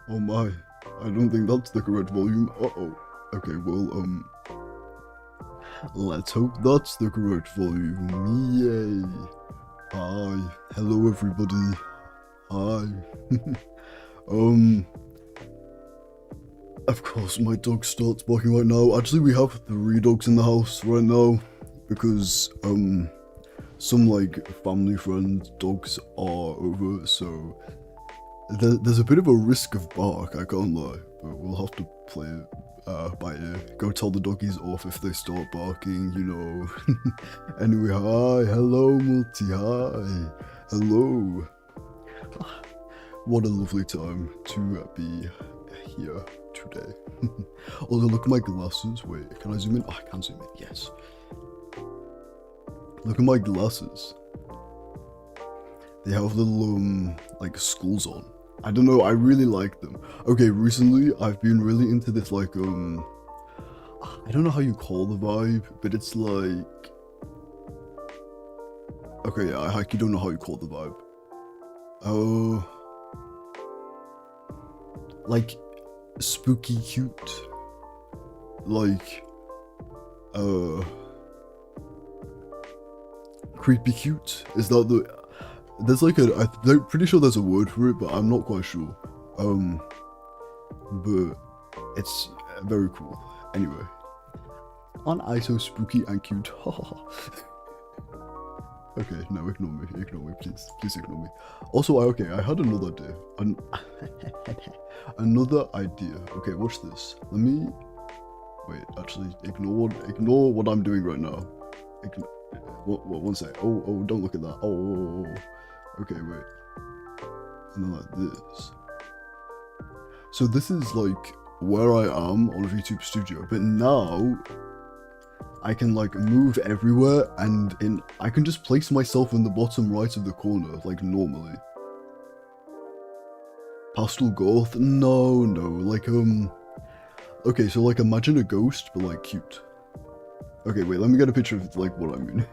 Oh my, I don't think that's the correct volume. Uh-oh. Okay, well, let's hope that's the correct volume. Yay. Hi. Hello, everybody. Hi. um, of course, my dog starts barking right now. Actually, we have 3 dogs in the house right now because, some, like, family friend dogs are over, so there's a bit of a risk of bark, I can't lie, but we'll have to play it by ear. Go tell the doggies off if they start barking, you know. Anyway, hi, hello, Multi, hi, hello. What a lovely time to be here today. Although, look at my glasses. Wait, can I zoom in? Oh, I can zoom in, yes. Look at my glasses. They have little, like, skulls on. I don't know, I really like them. Okay, recently, I've been really into this, like, I don't know how you call the vibe, but it's like... Okay, yeah, I actually don't know how you call the vibe. Oh... like, spooky cute. Like, creepy cute? Is that the... There's like I'm pretty sure there's a word for it, but I'm not quite sure. But it's very cool. Anyway, aren't I so spooky and cute? Okay, no, ignore me, please ignore me. Also, I had another idea. Another idea. Okay, watch this. Let me... Wait, actually, ignore what I'm doing right now. What, one sec. Oh, don't look at that. Oh. Okay, wait. And then like this. So this is like where I am on VTube Studio, but now I can like move everywhere and I can just place myself in the bottom right of the corner, like normally. Pastel goth? No, like okay, so like imagine a ghost, but like cute. Okay, wait, let me get a picture of like what I mean.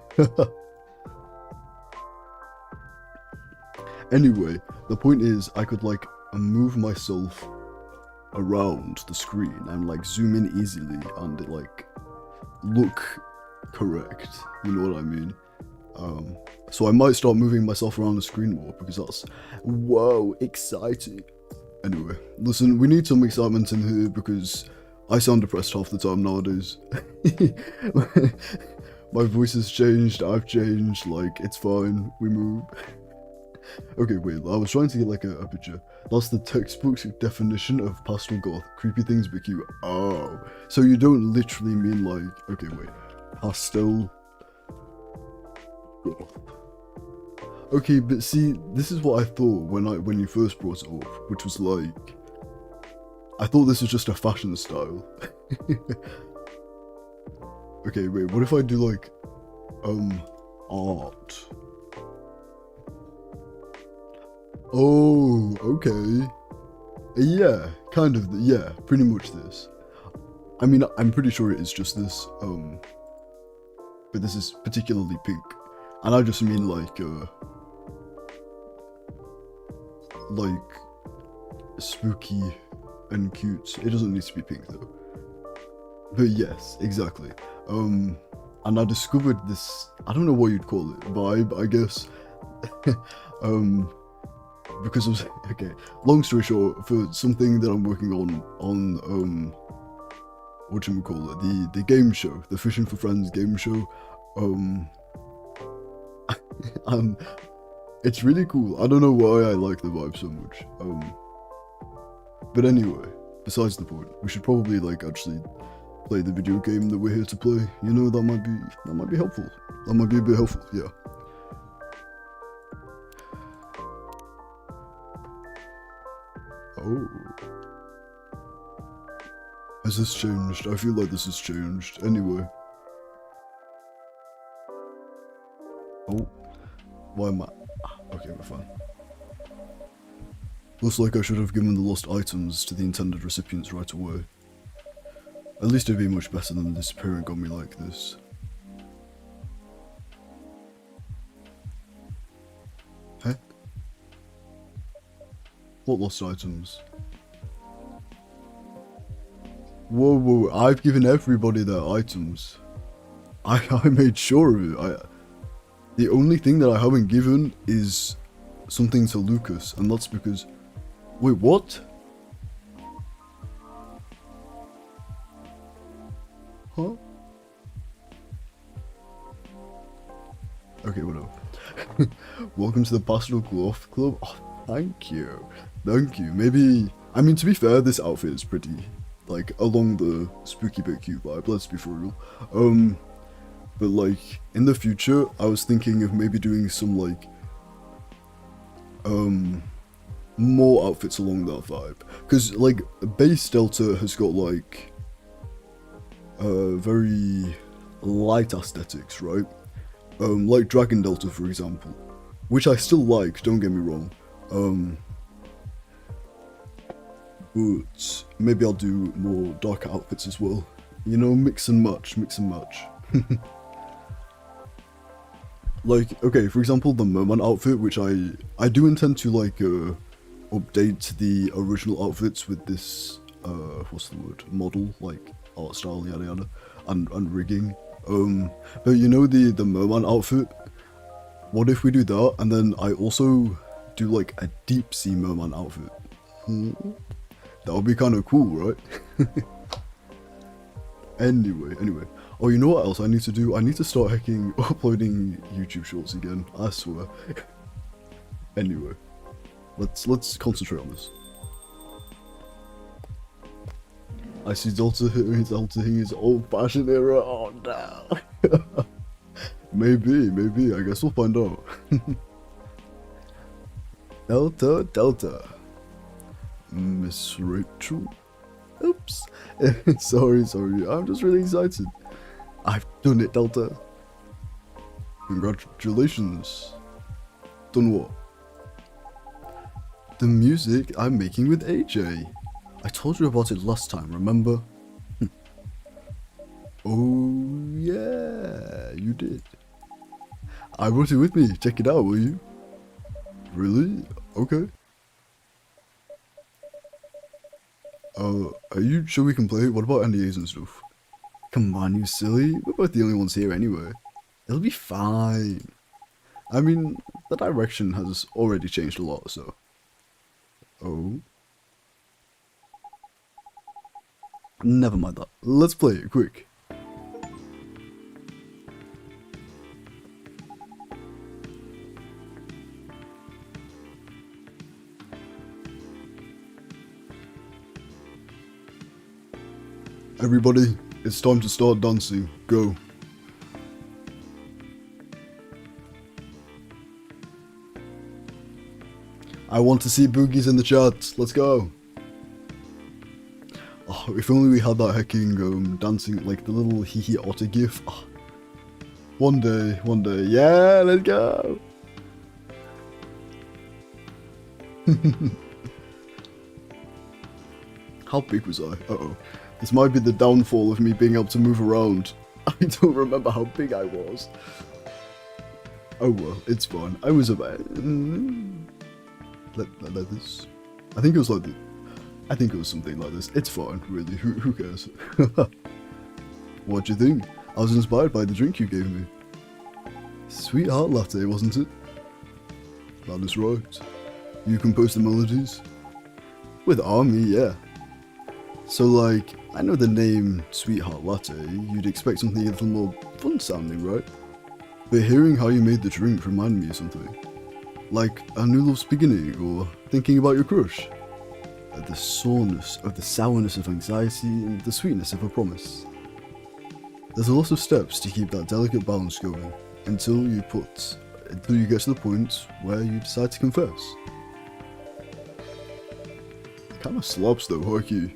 Anyway, the point is I could like move myself around the screen and like zoom in easily and it like look correct, you know what I mean? So I might start moving myself around the screen more because that's, whoa, exciting. Anyway, listen, we need some excitement in here because I sound depressed half the time nowadays. My voice has changed, I've changed, like, it's fine, we move. Okay, wait, I was trying to get like a picture. That's the textbook definition of pastel goth. Creepy things but cute. Oh, so you don't literally mean like, okay, wait, pastel goth. Okay, but see, this is what I thought when you first brought it up, which was like, I thought this was just a fashion style. Okay, wait, what if I do like, art? Oh, okay. Yeah, kind of, yeah, pretty much this. I mean, I'm pretty sure it is just this, but this is particularly pink. And I just mean like, spooky and cute. It doesn't need to be pink though. But yes, exactly. And I discovered this, I don't know what you'd call it, vibe, I guess. Because I was, okay, long story short, for something that I'm working on, whatchamacallit, the game show, the Fishing for Friends game show, and it's really cool. I don't know why I like the vibe so much, but anyway, besides the point, we should probably, like, actually play the video game that we're here to play, you know, that might be helpful, that might be a bit helpful, yeah. Oh. Has this changed? I feel like this has changed. Anyway. Oh. Why am I... Okay, we're fine. Looks like I should have given the lost items to the intended recipients right away. At least it'd be much better than disappearing on me like this. Huh? What lost items? Whoa, whoa, I've given everybody their items. I made sure of it. The only thing that I haven't given is something to Lucas, and that's because... Wait, what? Huh? Okay, whatever. Welcome to the Pastoral Cloth Club. Oh, thank you. Thank you. Maybe... I mean, to be fair, this outfit is pretty, like, along the spooky bit cute vibe, let's be for real. But, like, in the future, I was thinking of maybe doing some, like, more outfits along that vibe. Because, like, base Delta has got, like, very light aesthetics, right? Like Dragon Delta, for example, which I still like, don't get me wrong. But maybe I'll do more darker outfits as well. You know, mix and match, mix and match. Like, okay, for example, the merman outfit, which I do intend to, like, update the original outfits with this, what's the word, model, like, art style, yada yada, and rigging. But you know the merman outfit? What if we do that, and then I also do, like, a deep sea merman outfit? That would be kind of cool, right? Anyway. Oh, you know what else I need to do? I need to start uploading YouTube shorts again, I swear. Anyway, let's concentrate on this. I see Delta hitting his old-fashioned era. Oh no. Maybe. I guess we'll find out. Delta. Miss Rachel. Oops. sorry. I'm just really excited. I've done it, Delta. Congratulations. Done what? The music I'm making with AJ. I told you about it last time, remember? Oh yeah, you did. I brought it with me, check it out, will you? Really? Okay. Are you sure we can play it? What about NDAs and stuff? Come on, you silly. We're both the only ones here anyway. It'll be fine. I mean, the direction has already changed a lot, so... Oh? Never mind that. Let's play it, quick. Everybody, it's time to start dancing. Go. I want to see boogies in the chat. Let's go. Oh, if only we had that hecking dancing, like the little hee otter gif. Oh. One day. Yeah, let's go. How big was I? Uh-oh. This might be the downfall of me being able to move around. I don't remember how big I was. Oh well, it's fine. I was about... Like this. I think it was like this. I think it was something like this. It's fine, really. Who cares? What'd you think? I was inspired by the drink you gave me. Sweetheart latte, wasn't it? That is right. You composed the melodies? With Army, yeah. So, like, I know the name Sweetheart Latte, you'd expect something a little more fun sounding, right? But hearing how you made the drink reminded me of something. Like a new love's beginning, or thinking about your crush. The soreness of the sourness of anxiety, and the sweetness of a promise. There's a lot of steps to keep that delicate balance going, until you get to the point where you decide to confess. Kinda slaps though, Harky.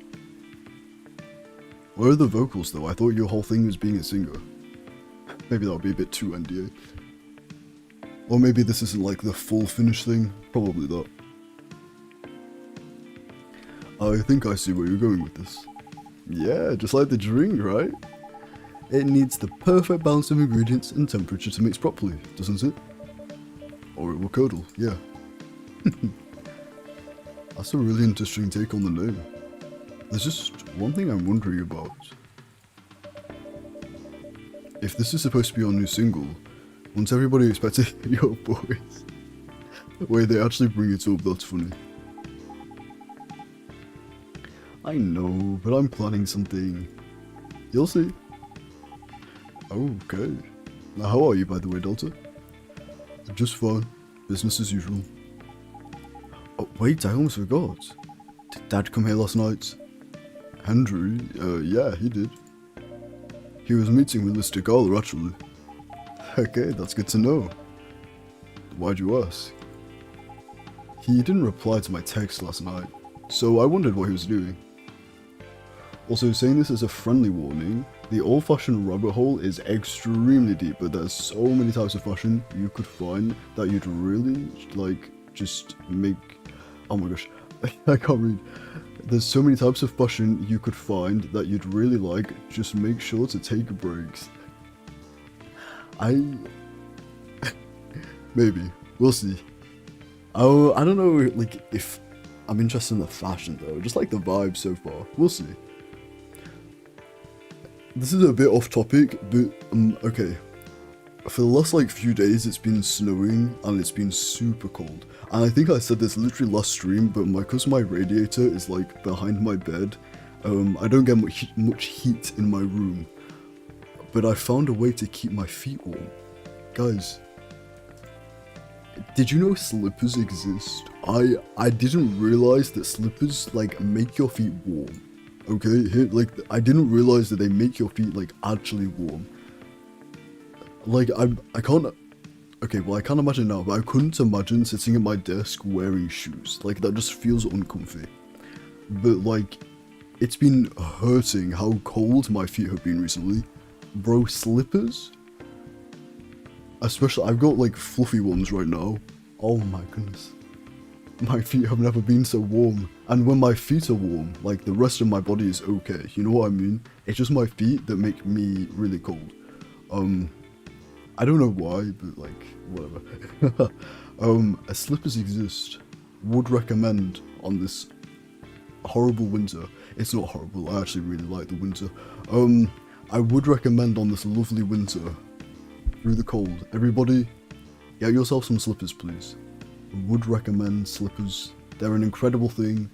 Where are the vocals though? I thought your whole thing was being a singer. Maybe that would be a bit too NDA. Or maybe this isn't like the full finished thing. Probably that. I think I see where you're going with this. Yeah, just like the drink, right? It needs the perfect balance of ingredients and temperature to mix properly, doesn't it? Or it will curdle, yeah. That's a really interesting take on the name. There's just one thing I'm wondering about. If this is supposed to be our new single, once everybody expected your voice, wait, they actually bring it up, that's funny. I know, but I'm planning something. You'll see. Okay. Now, how are you, by the way, Delta? Just fine. Business as usual. Oh, wait, I almost forgot. Did Dad come here last night? Henry? Yeah, he did. He was meeting with Mr. Garler, actually. Okay, that's good to know. Why'd you ask? He didn't reply to my text last night, so I wondered what he was doing. Also, saying this as a friendly warning, the old-fashioned rabbit hole is extremely deep, but there's so many types of fashion you could find that you'd really, like, just make... Oh my gosh, I can't read. There's so many types of fashion you could find that you'd really like, just make sure to take breaks. Maybe. We'll see. Oh, I don't know, like, if I'm interested in the fashion, though. Just like the vibe so far. We'll see. This is a bit off topic, but, okay. For the last, like, few days, it's been snowing, and it's been super cold. And I think I said this literally last stream, but because my radiator is, like, behind my bed, I don't get much heat in my room. But I found a way to keep my feet warm. Guys, did you know slippers exist? I didn't realize that slippers, like, make your feet warm. Okay, like, I didn't realize that they make your feet, like, actually warm. Like, I can't... Okay, well, I can't imagine now, but I couldn't imagine sitting at my desk wearing shoes. Like, that just feels uncomfy. But, like, it's been hurting how cold my feet have been recently. Bro, slippers? Especially, I've got, like, fluffy ones right now. Oh my goodness. My feet have never been so warm. And when my feet are warm, like, the rest of my body is okay. You know what I mean? It's just my feet that make me really cold. I don't know why, but, like, whatever. Slippers exist. Would recommend on this horrible winter. It's not horrible, I actually really like the winter. I would recommend on this lovely winter, through the cold, everybody, get yourself some slippers, please. Would recommend slippers. They're an incredible thing.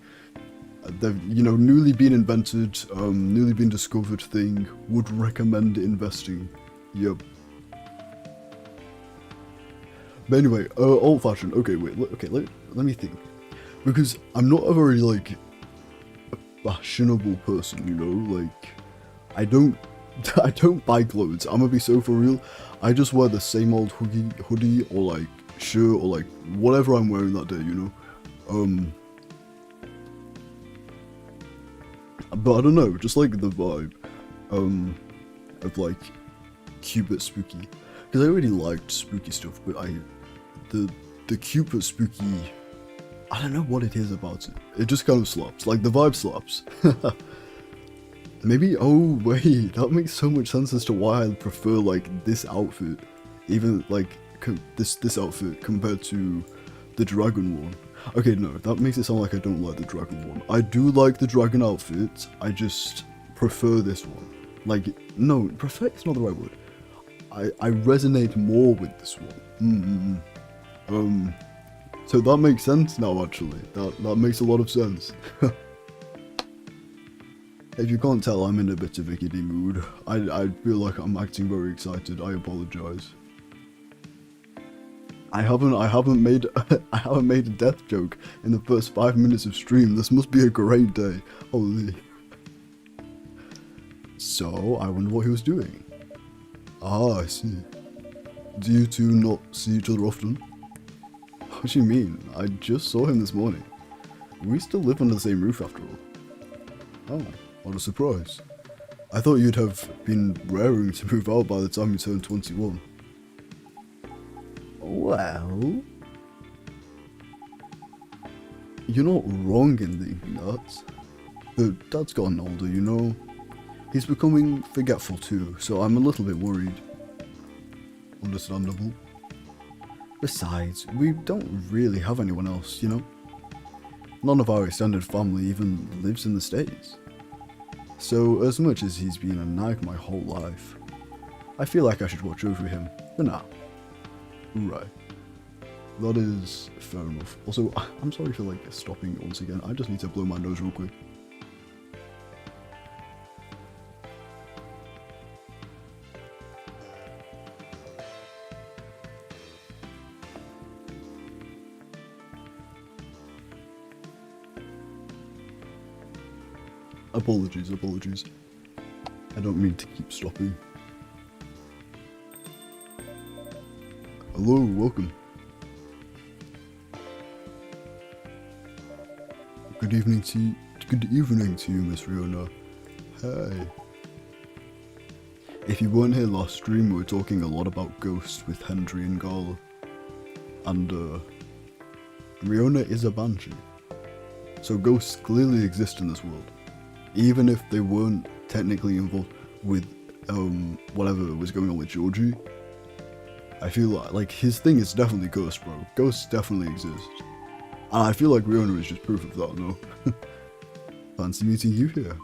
They've, you know, newly been invented, newly been discovered thing. Would recommend investing. Yep. But anyway, old fashioned. Okay, wait. Let me think. Because I'm not a very, like, fashionable person, you know. Like, I don't buy clothes. I'm gonna be so for real. I just wear the same old hoodie or like shirt or like whatever I'm wearing that day, you know. But I don't know, just like the vibe of like Cupid spooky, because I already liked spooky stuff, but the Cupid spooky, I don't know what it is about it. It just kind of slaps, like the vibe slaps. Maybe, oh wait, that makes so much sense as to why I prefer like this outfit, even like this outfit compared to the dragon one. Okay, no, that makes it sound like I don't like the dragon one. I do like the dragon outfit, I just prefer this one. Like, no, prefer is not the right word. I resonate more with this one. So that makes sense now, actually. That makes a lot of sense. If you can't tell, I'm in a bit of a giddy mood. I feel like I'm acting very excited. I apologize. I haven't made a death joke in the first 5 minutes of stream. This must be a great day. Holy. So I wonder what he was doing. Ah, I see. Do you two not see each other often? What do you mean? I just saw him this morning. We still live under the same roof after all. Oh, what a surprise. I thought you'd have been raring to move out by the time you turned 21. Well... You're not wrong in thinking that. But Dad's gotten older, you know. He's becoming forgetful too, so I'm a little bit worried. Understandable. Besides, we don't really have anyone else, you know? None of our extended family even lives in the States. So as much as he's been a nag my whole life, I feel like I should watch over him for now. Right. That is fair enough. Also, I'm sorry for like stopping once again. I just need to blow my nose real quick. Apologies. I don't mean to keep stopping. Hello, welcome. Good evening to you, Miss Riona. Hey. If you weren't here last stream, we were talking a lot about ghosts with Hendry and Gala. And, Riona is a banshee. So ghosts clearly exist in this world. Even if they weren't technically involved with, whatever was going on with Georgie. I feel like his thing is definitely ghosts, bro. Ghosts definitely exist. And I feel like Riona is just proof of that, no? Fancy meeting you here.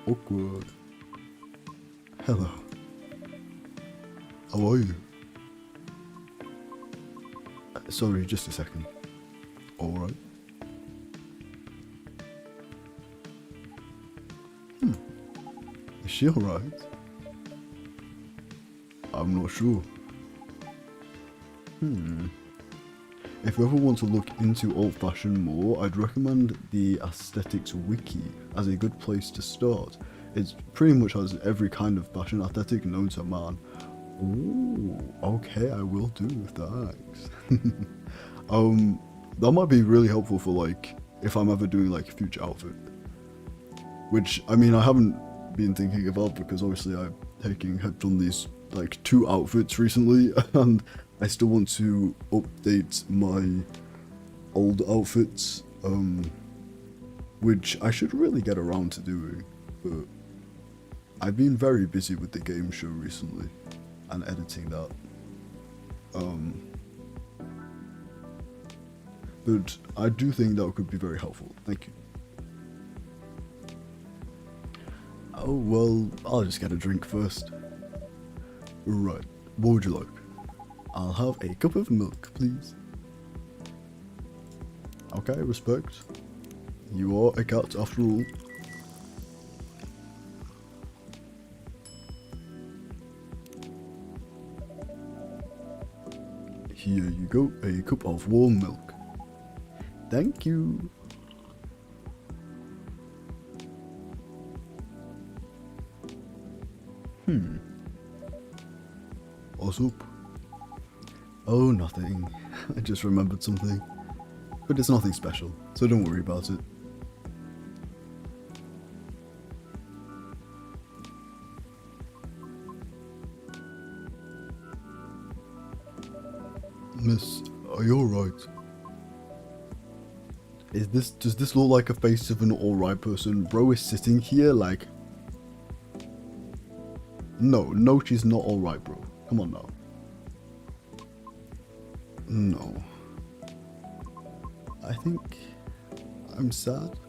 Awkward. Hello. How are you? Sorry, just a second. Alright. Is she alright? I'm not sure. If you ever want to look into old fashion more, I'd recommend the Aesthetics Wiki as a good place to start. It pretty much has every kind of fashion aesthetic known to man. Ooh, okay, I will do, thanks. That might be really helpful for like, if I'm ever doing like a future outfit. Which, I mean, I haven't been thinking about because obviously I have done these like 2 outfits recently and I still want to update my old outfits, which I should really get around to doing, but I've been very busy with the game show recently and editing that. But I do think that could be very helpful. Thank you. Oh, well, I'll just get a drink first. Right, what would you like? I'll have a cup of milk, please. Okay, respect. You are a cat after all. Here you go, a cup of warm milk. Thank you. What's up? Oh, nothing. I just remembered something. But it's nothing special, so don't worry about it. Miss, are you alright? Does this look like a face of an alright person? Bro is sitting here like... No, she's not alright, bro. Come on now. No. I think I'm sad.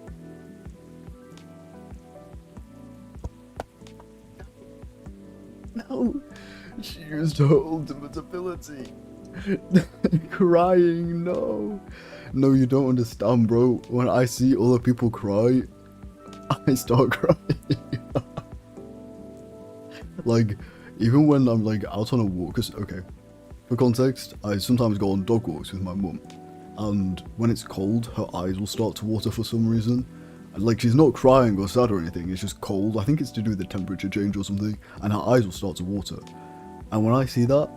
No, she used her ultimate ability. Crying, no. No, you don't understand, bro. When I see other people cry, I start crying. Like, even when I'm like out on a walk, cause okay, for context, I sometimes go on dog walks with my mum, and when it's cold, her eyes will start to water for some reason. And like, she's not crying or sad or anything, it's just cold. I think it's to do with the temperature change or something, and her eyes will start to water. And when I see that,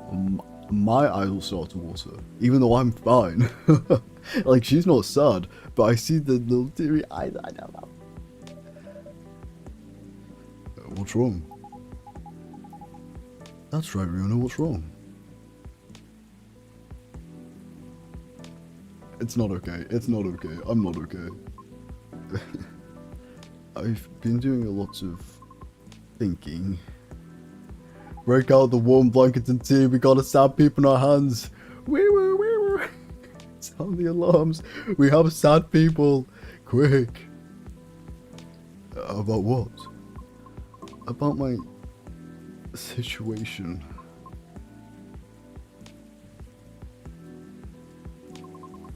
my eyes will start to water, even though I'm fine. Like, she's not sad, but I see the little teary eyes. I don't know. What's wrong? That's right, Riona, what's wrong? It's not okay, I'm not okay. I've been doing a lot of thinking. Break out the warm blankets and tea, we got a sad peep in our hands. Wee woo, wee woo. Sound the alarms. We have sad people. Quick. About what? About my situation.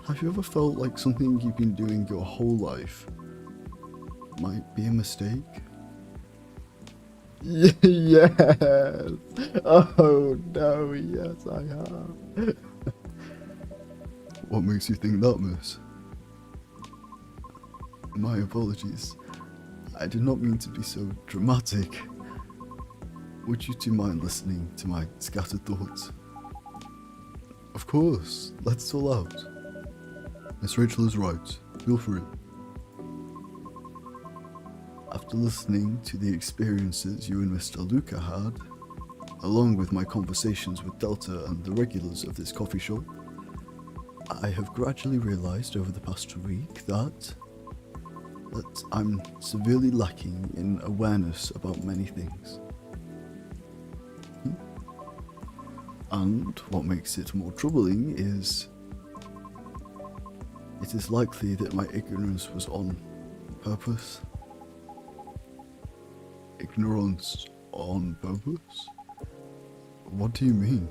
Have you ever felt like something you've been doing your whole life might be a mistake? Yes! Oh no, yes I have. What makes you think that, miss? My apologies. I did not mean to be so dramatic. Would you two mind listening to my scattered thoughts? Of course, let it all out. Miss Rachel is right. Feel free. After listening to the experiences you and Mr. Luca had, along with my conversations with Delta and the regulars of this coffee shop, I have gradually realized over the past week that I'm severely lacking in awareness about many things. And what makes it more troubling is it is likely that my ignorance was on purpose. Ignorance on purpose? What do you mean?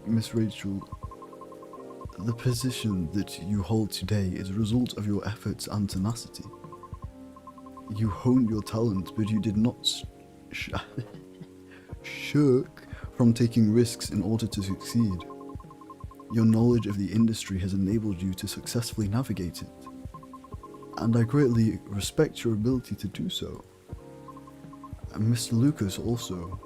Miss Rachel, the position that you hold today is a result of your efforts and tenacity. You honed your talent, but you did not shirk from taking risks in order to succeed. Your knowledge of the industry has enabled you to successfully navigate it, and I greatly respect your ability to do so. And Mr. Lucas also,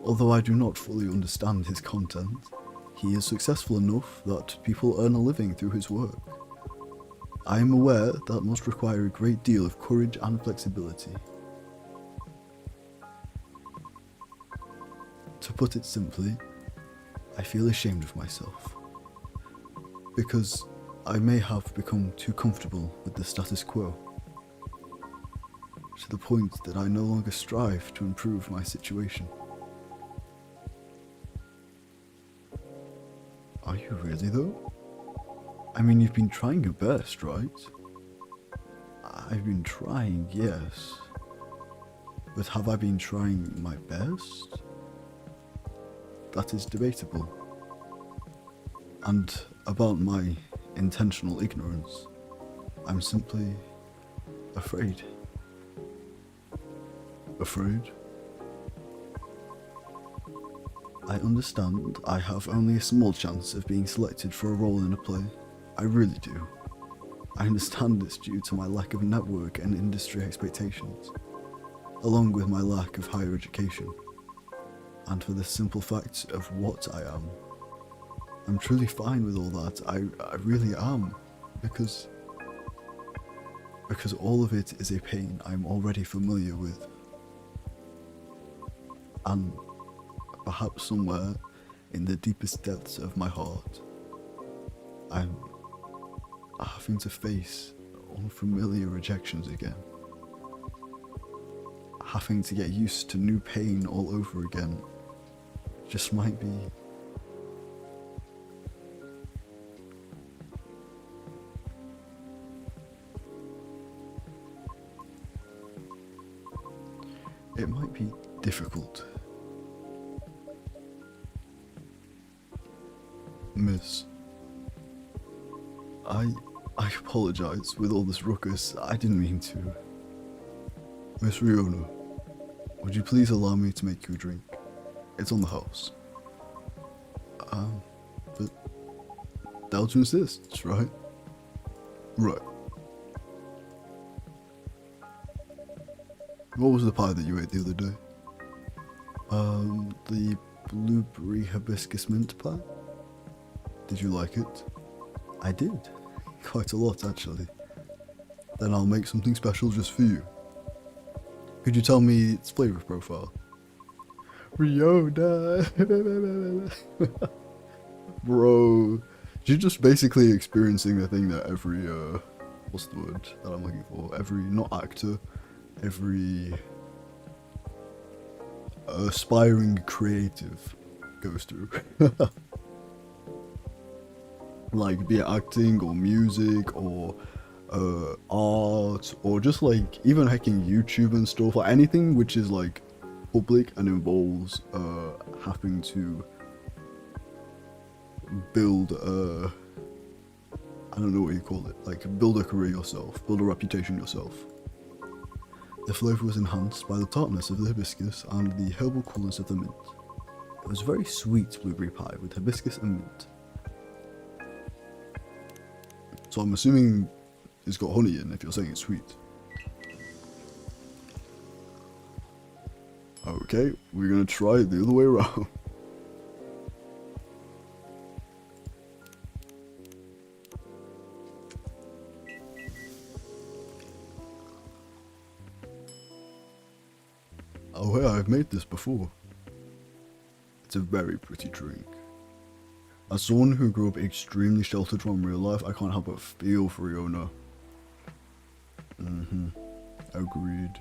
although I do not fully understand his content, he is successful enough that people earn a living through his work. I am aware that must require a great deal of courage and flexibility. To put it simply, I feel ashamed of myself, because I may have become too comfortable with the status quo, to the point that I no longer strive to improve my situation. Are you really though? I mean, you've been trying your best, right? I've been trying, yes. But have I been trying my best? That is debatable. And about my intentional ignorance, I'm simply afraid. Afraid? I understand I have only a small chance of being selected for a role in a play. I really do. I understand it's due to my lack of network and industry expectations, along with my lack of higher education. And for the simple fact of what I am, I'm truly fine with all that. I really am, because all of it is a pain I'm already familiar with. And perhaps somewhere in the deepest depths of my heart, I'm having to face unfamiliar rejections again. Having to get used to new pain all over again just might be it might be difficult. Miss, I apologize with all this ruckus. I didn't mean to. Miss Riona, would you please allow me to make you a drink? It's on the house. But Delta insists, right? Right. What was the pie that you ate the other day? The blueberry hibiscus mint pie? Did you like it? I did. Quite a lot, actually. Then I'll make something special just for you. Could you tell me its flavor profile? Riona! Bro, you're just basically experiencing the thing that every, what's the word that I'm looking for? Every, not actor, every aspiring creative goes through. Like, be it acting or music or art, or just like even hacking YouTube and stuff, like anything which is like public and involves having to build I don't know what you call it, like build a career yourself, build a reputation yourself. The flavour was enhanced by the tartness of the hibiscus and the herbal coolness of the mint. It was a very sweet blueberry pie with hibiscus and mint. So I'm assuming it's got honey in if you're saying it's sweet. Okay, we're gonna try it the other way around. Oh hey, I've made this before. It's a very pretty drink. As someone who grew up extremely sheltered from real life, I can't help but feel for Riona. Agreed.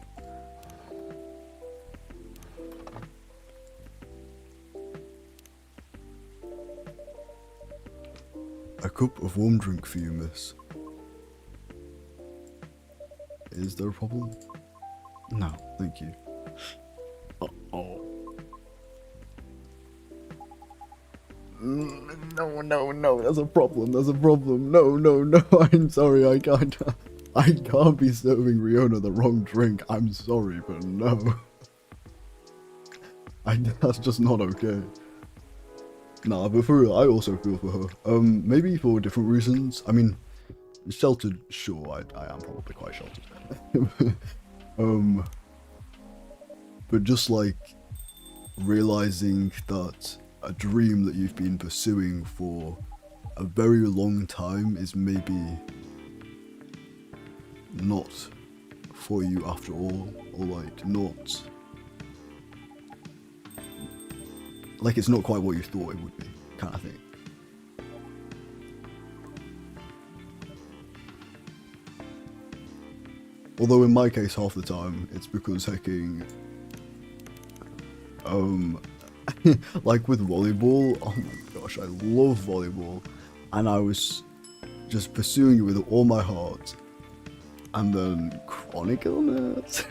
A cup of warm drink for you, miss. Is there a problem? No, thank you. Uh-oh. No, there's a problem, no, I'm sorry, I can't be serving Riona the wrong drink, I'm sorry, but no. That's just not okay. Nah, but for real, I also feel for her. Maybe for different reasons. I mean, sheltered, sure, I am probably quite sheltered. But just like realizing that a dream that you've been pursuing for a very long time is maybe not for you after all, or like not, like it's not quite what you thought it would be, kind of thing. Although in my case, half the time, it's because hecking, like with volleyball, oh my gosh, I love volleyball, and I was just pursuing it with all my heart, and then chronic illness.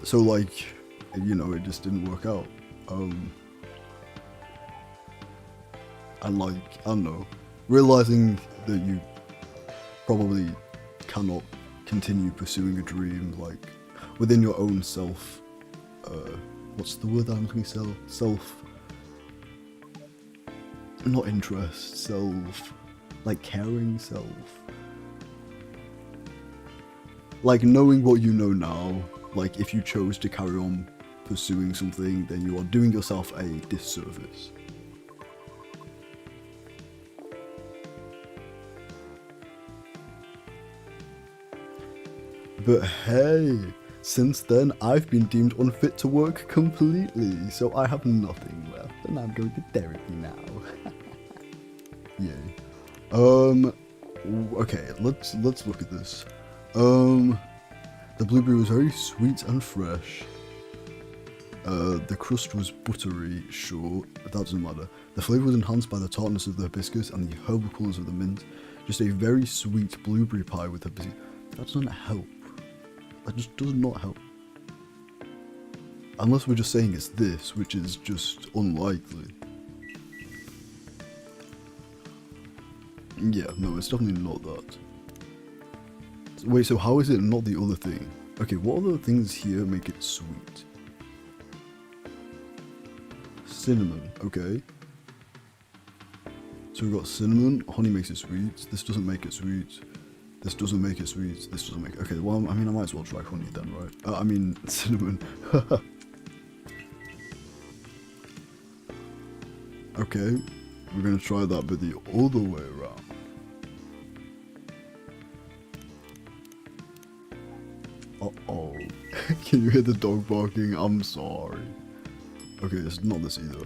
So like, you know, it just didn't work out. And like, I don't know, realizing that you probably cannot continue pursuing a dream, like, within your own self, what's the word I'm looking for? Self, not interest, self, like caring self. Like knowing what you know now, like if you chose to carry on pursuing something, then you are doing yourself a disservice. But hey, since then I've been deemed unfit to work completely, so I have nothing left and I'm going to therapy now. Yay. Okay, let's look at this. The blueberry was very sweet and fresh. The crust was buttery, sure, but that doesn't matter. The flavour was enhanced by the tartness of the hibiscus and the herbal colours of the mint. Just a very sweet blueberry pie with hibiscus. That doesn't help. That just does not help. Unless we're just saying it's this, which is just unlikely. Yeah, no, it's definitely not that. Wait, so how is it not the other thing? Okay, what other things here make it sweet? Cinnamon, okay. So we've got cinnamon, honey makes it sweet, this doesn't make it sweet, this doesn't make it sweet, this doesn't make it... Okay, well, I mean, I might as well try honey then, right? I mean, cinnamon. Okay, we're gonna try that, but the other way around. Uh-oh. Can you hear the dog barking? I'm sorry. Okay, it's not this either.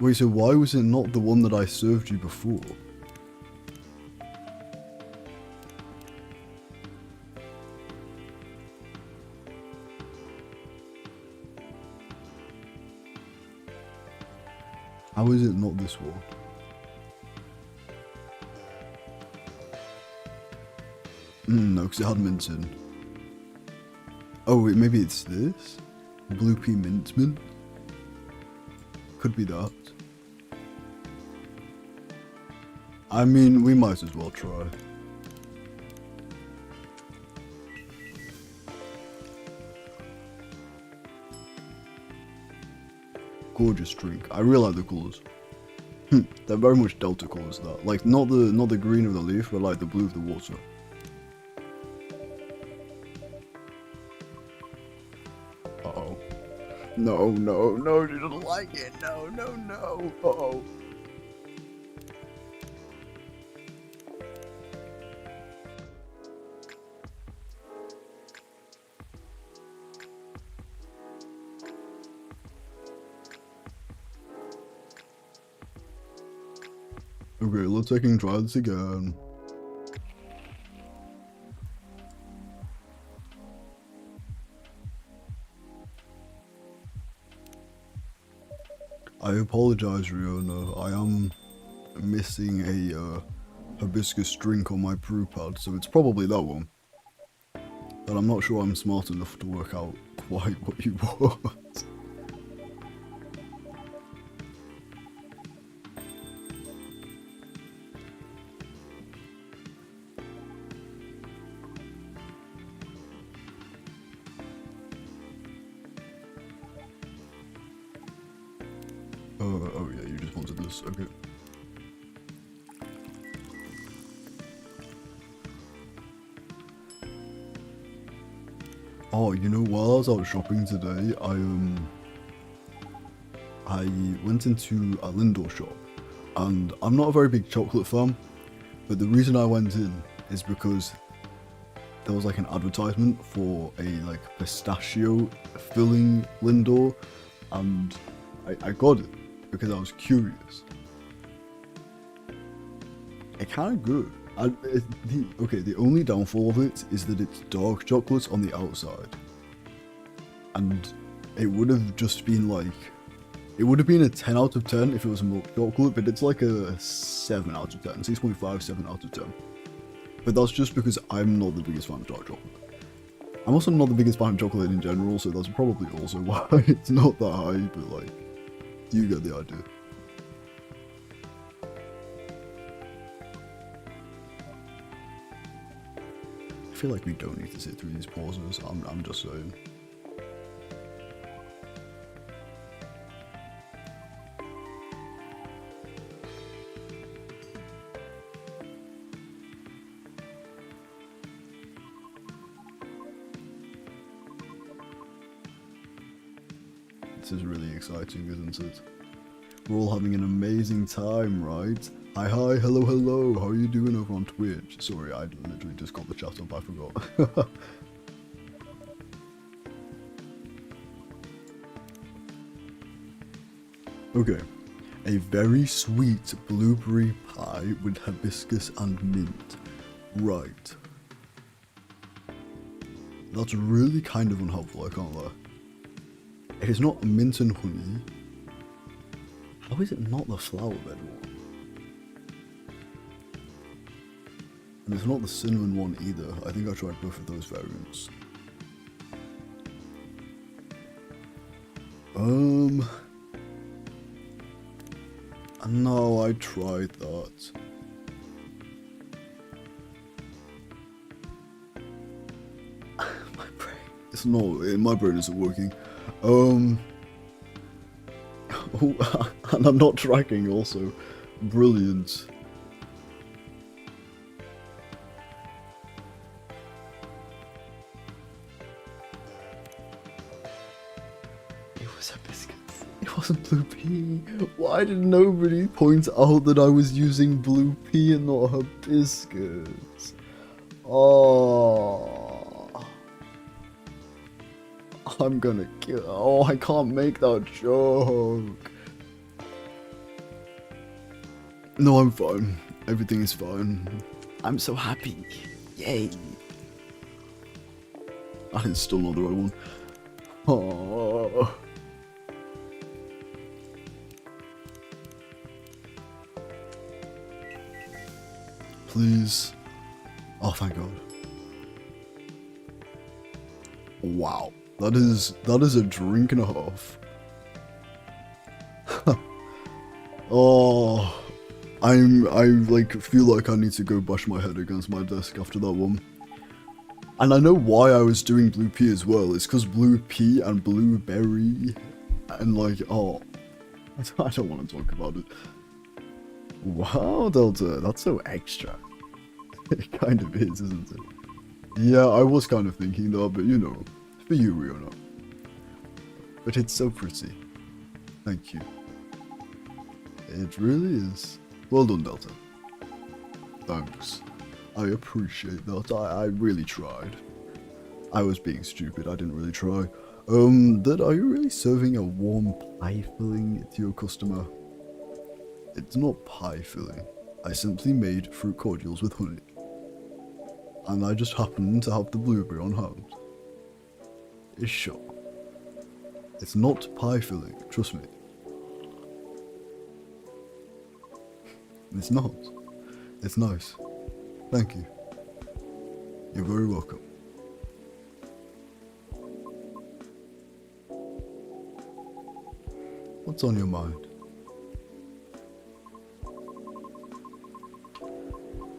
Wait, so why was it not the one that I served you before? How is it not this one? No, because it had mint in. Oh wait, maybe it's this? Blue pea mint mint? Could be that. I mean, we might as well try. Gorgeous drink. I really like the colours. They're very much Delta colours, that. Like, not the green of the leaf, but like the blue of the water. Uh-oh. No, no, no, she doesn't like it. No, no, no. Uh-oh. Okay, let's try this again. I apologize, Riona. I am missing a hibiscus drink on my brew pad, so it's probably that one. But I'm not sure I'm smart enough to work out quite what you want. Oh yeah, you just wanted this, okay. Oh, you know, while I was out shopping today, I went into a Lindor shop, and I'm not a very big chocolate fan, but the reason I went in is because there was like an advertisement for a like pistachio filling Lindor, and I got it because I was curious. It's kind of good. The only downfall of it is that it's dark chocolate on the outside. And it would have just been like... It would have been a 10 out of 10 if it was milk chocolate, but it's like a 7 out of 10. 6.5, 7 out of 10. But that's just because I'm not the biggest fan of dark chocolate. I'm also not the biggest fan of chocolate in general, so that's probably also why it's not that high, but like... You get the idea. I feel like we don't need to sit through these pauses, I'm just saying. This is really exciting, isn't it? We're all having an amazing time, right? Hi, hello, how are you doing over on Twitch? Sorry, I literally just got the chat up, I forgot. Okay, a very sweet blueberry pie with hibiscus and mint. Right. That's really kind of unhelpful, I can't lie. It is not mint and honey. How is it not the flower bed one? And it's not the cinnamon one either. I think I tried both of those variants. No, I tried that. My brain. It's not. My brain isn't working. Oh, and I'm not tracking also. Brilliant. It was hibiscus. It wasn't blue pea. Why did nobody point out that I was using blue pea and not hibiscus? Oh. I'm gonna kill. Oh, I can't make that joke. No, I'm fine. Everything is fine. I'm so happy. Yay. And it's still not the right one. Oh. Please. Oh, thank God. Wow. That is a drink and a half. Oh, I like feel like I need to go bash my head against my desk after that one. And I know why I was doing blue pea as well. It's because blue pea and blueberry and like, oh, I don't want to talk about it. Wow, Delta, that's so extra. It kind of is, isn't it? Yeah, I was kind of thinking that, but you know, for you, Rihanna. But it's so pretty. Thank you. It really is. Well done, Delta. Thanks. I appreciate that. I really tried. I was being stupid. I didn't really try. Dad, are you really serving a warm pie filling to your customer? It's not pie filling. I simply made fruit cordials with honey. And I just happened to have the blueberry on hand. It's sure. It's not pie filling, trust me. It's not. It's nice. Thank you. You're very welcome. What's on your mind?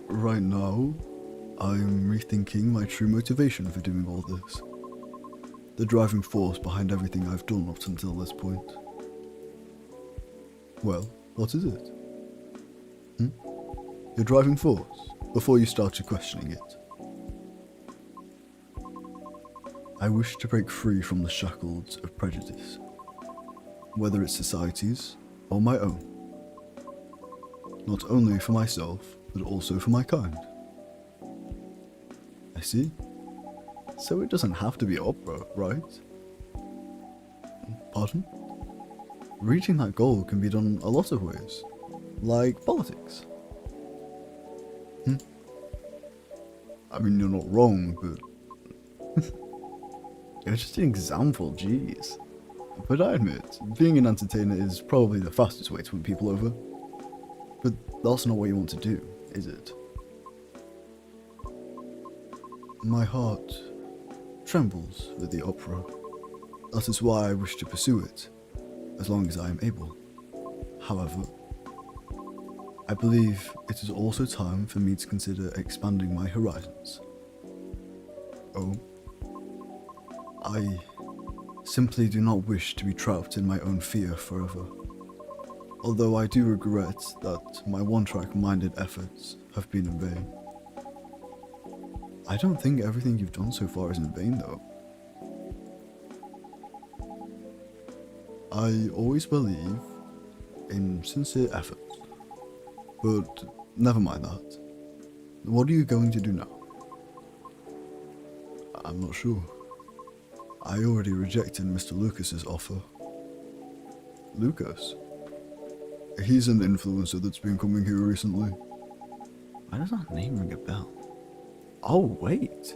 Right now, I'm rethinking my true motivation for doing all this. The driving force behind everything I've done up until this point. Well, what is it? Your driving force, before you started questioning it. I wish to break free from the shackles of prejudice, whether it's society's or my own. Not only for myself, but also for my kind. I see. So it doesn't have to be opera, right? Pardon? Reaching that goal can be done a lot of ways, like politics. I mean, you're not wrong, but you're just an example, jeez. But I admit, being an entertainer is probably the fastest way to win people over. But that's not what you want to do, is it? My heart trembles with the opera. That is why I wish to pursue it, as long as I am able. However, I believe it is also time for me to consider expanding my horizons. Oh, I simply do not wish to be trapped in my own fear forever. Although I do regret that my one-track-minded efforts have been in vain. I don't think everything you've done so far is in vain though. I always believe in sincere effort. But never mind that. What are you going to do now? I'm not sure. I already rejected Mr. Lucas's offer. Lucas? He's an influencer that's been coming here recently. Why does that name ring a bell? Oh, wait.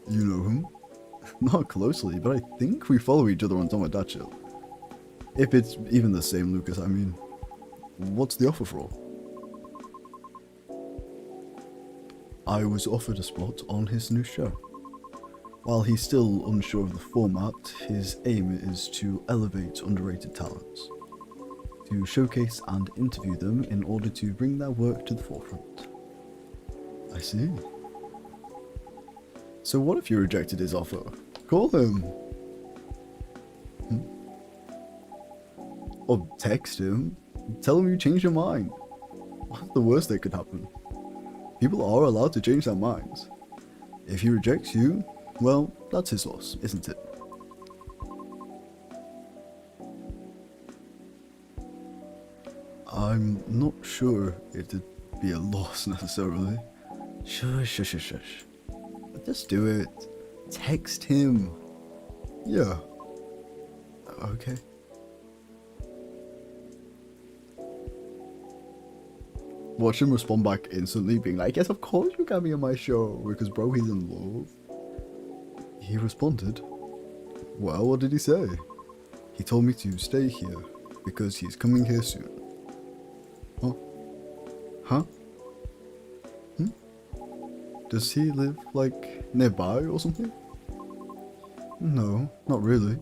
You know him? Not closely, but I think we follow each other on Tomodachi. If it's even the same Lucas, I mean. What's the offer for? I was offered a spot on his new show. While he's still unsure of the format, his aim is to elevate underrated talents, to showcase and interview them in order to bring their work to the forefront. I see. So what if you rejected his offer? Call him. Or text him. Tell him you changed your mind. What's the worst that could happen? People are allowed to change their minds. If he rejects you, well, that's his loss, isn't it? I'm not sure it'd be a loss necessarily. Shush. Just do it. Text him. Yeah. Okay. Watch him respond back instantly, being like, yes, of course you got me on my show, because bro, he's in love. He responded. Well, what did he say? He told me to stay here, because he's coming here soon. Huh? Does he live, like, nearby or something? No, not really.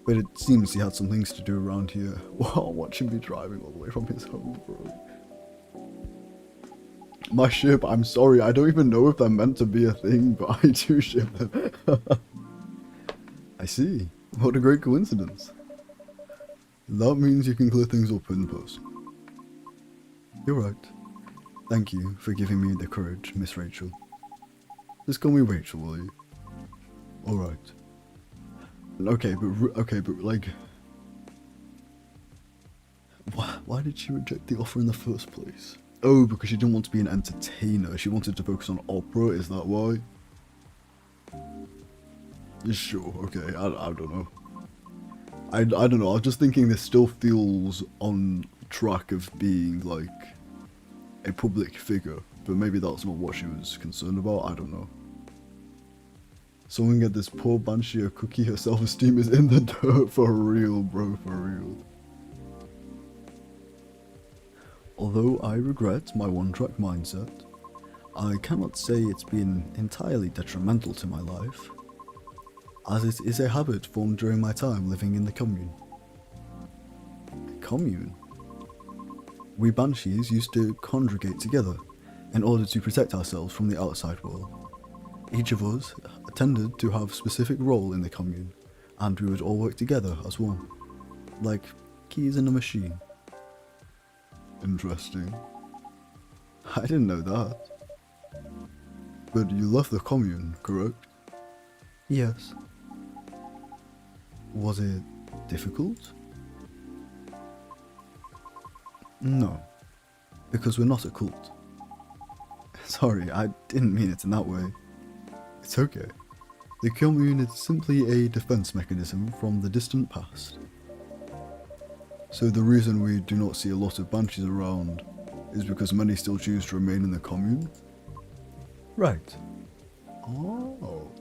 But it seems he had some things to do around here while watching me driving all the way from his home, bro. My ship, I'm sorry, I don't even know if they're meant to be a thing, but I do ship them. I see. What a great coincidence. That means you can clear things up in person. You're right. Thank you for giving me the courage, Miss Rachel. Just call me Rachel, will you? Alright. Okay, but like... Why did she reject the offer in the first place? Oh, because she didn't want to be an entertainer. She wanted to focus on opera, is that why? Sure, okay, I don't know. I don't know, I was just thinking this still feels on track of being, like, a public figure. But maybe that's not what she was concerned about, I don't know. Someone get this poor Banshee a cookie, her self-esteem is in the dirt, for real, bro, for real. Although I regret my one-track mindset, I cannot say it's been entirely detrimental to my life, as it is a habit formed during my time living in the commune. Commune? We Banshees used to congregate together in order to protect ourselves from the outside world. Each of us tended to have a specific role in the commune, and we would all work together as one, like keys in a machine. Interesting. I didn't know that. But you left the commune, correct? Yes. Was it difficult? No, because we're not a cult. Sorry, I didn't mean it in that way. It's okay. The commune is simply a defense mechanism from the distant past. So the reason we do not see a lot of banshees around is because many still choose to remain in the commune? Right. Oh.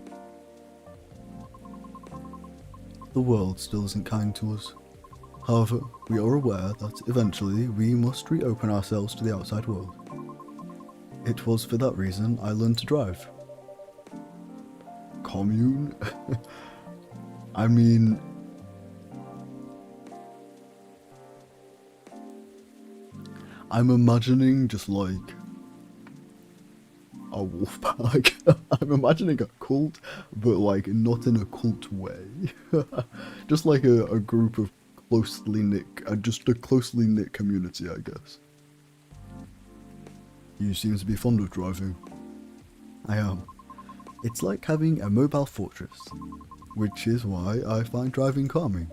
The world still isn't kind to us. However, we are aware that eventually we must reopen ourselves to the outside world. It was for that reason I learned to drive. Commune? I mean... I'm imagining just like a wolf pack. I'm imagining a cult, but like not in a cult way. Just like a group of closely knit, just a closely knit community, I guess. You seem to be fond of driving. I am. It's like having a mobile fortress, which is why I find driving calming.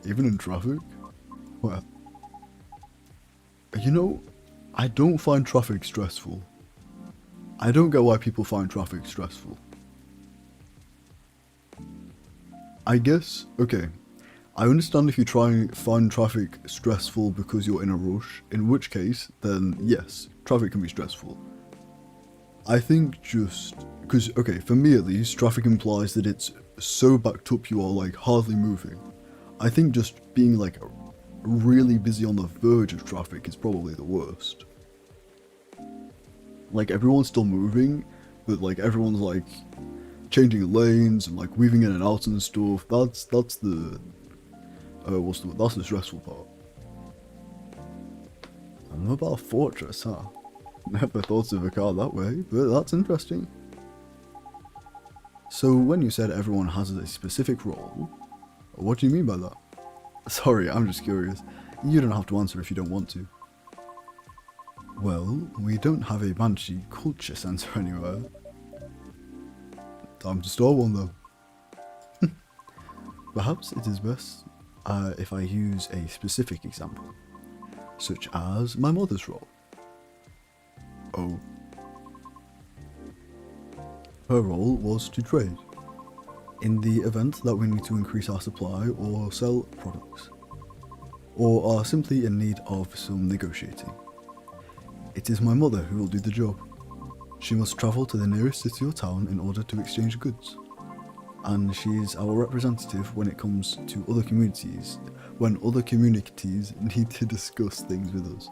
Even in traffic? Well, you know, I don't find traffic stressful. I don't get why people find traffic stressful. I guess, okay, I understand if you try and find traffic stressful because you're in a rush, in which case, then yes, traffic can be stressful. I think just, because, okay, for me at least, traffic implies that it's so backed up you are like hardly moving. I think just being like really busy on the verge of traffic is probably the worst. Like everyone's still moving, but like everyone's like changing lanes and like weaving in and out and stuff. That's the that's the stressful part. A mobile fortress, huh? Never thought of a car that way, but that's interesting. So when you said everyone has a specific role, what do you mean by that? Sorry, I'm just curious. You don't have to answer if you don't want to. Well, we don't have a Banshee culture centre anywhere. Time to start one though. Perhaps it is best if I use a specific example, such as my mother's role. Oh. Her role was to trade, in the event that we need to increase our supply or sell products, or are simply in need of some negotiating. It is my mother who will do the job. She must travel to the nearest city or town in order to exchange goods, and she is our representative when it comes to other communities, when other communities need to discuss things with us.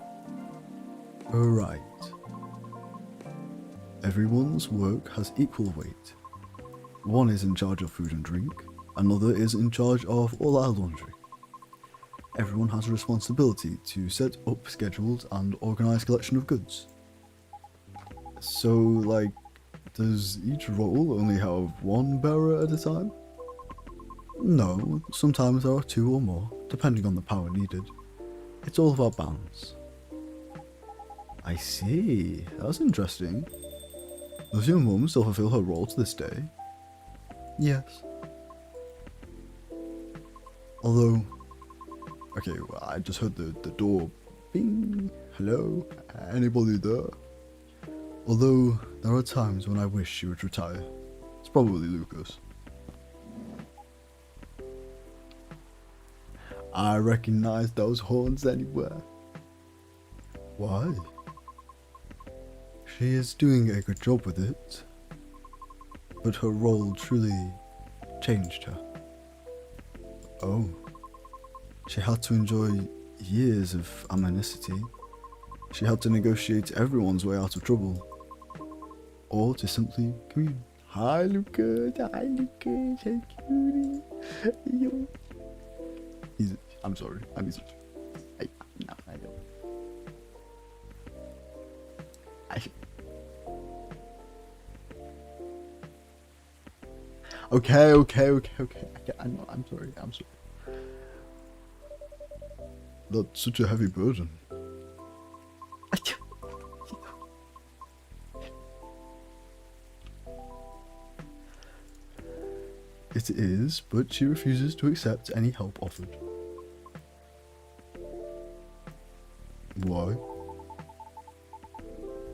Right. everyone's work has equal weight. One is in charge of food and drink, another is in charge of all our laundry. Everyone has a responsibility to set up schedules and organize collection of goods. So, like, does each role only have one bearer at a time? No, sometimes there are two or more, depending on the power needed. It's all about balance. I see, that's interesting. Does your mum still fulfill her role to this day? Yes. Although, okay, well, I just heard the door bing. Hello? Anybody there? Although, there are times when I wish she would retire. It's probably Lucas. I recognize those horns anywhere. Why? She is doing a good job with it, but her role truly changed her. Oh. She had to enjoy years of amenity. She had to negotiate everyone's way out of trouble. Or to simply commune. Hi Lucas, hey cutie. Yo. I'm sorry, I'm easy. No, I don't. Okay. I'm sorry. That's such a heavy burden. It is, but she refuses to accept any help offered. Why?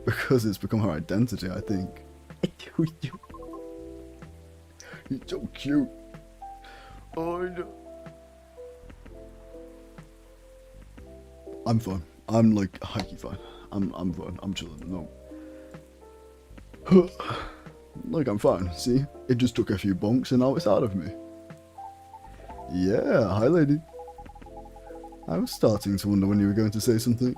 Because it's become her identity, I think. He's so cute. Oh no. I'm fine. I'm like hikey fine. I'm fine. I'm chilling. No. Like I'm fine. See? It just took a few bonks and now it's out of me. Yeah, hi lady. I was starting to wonder when you were going to say something.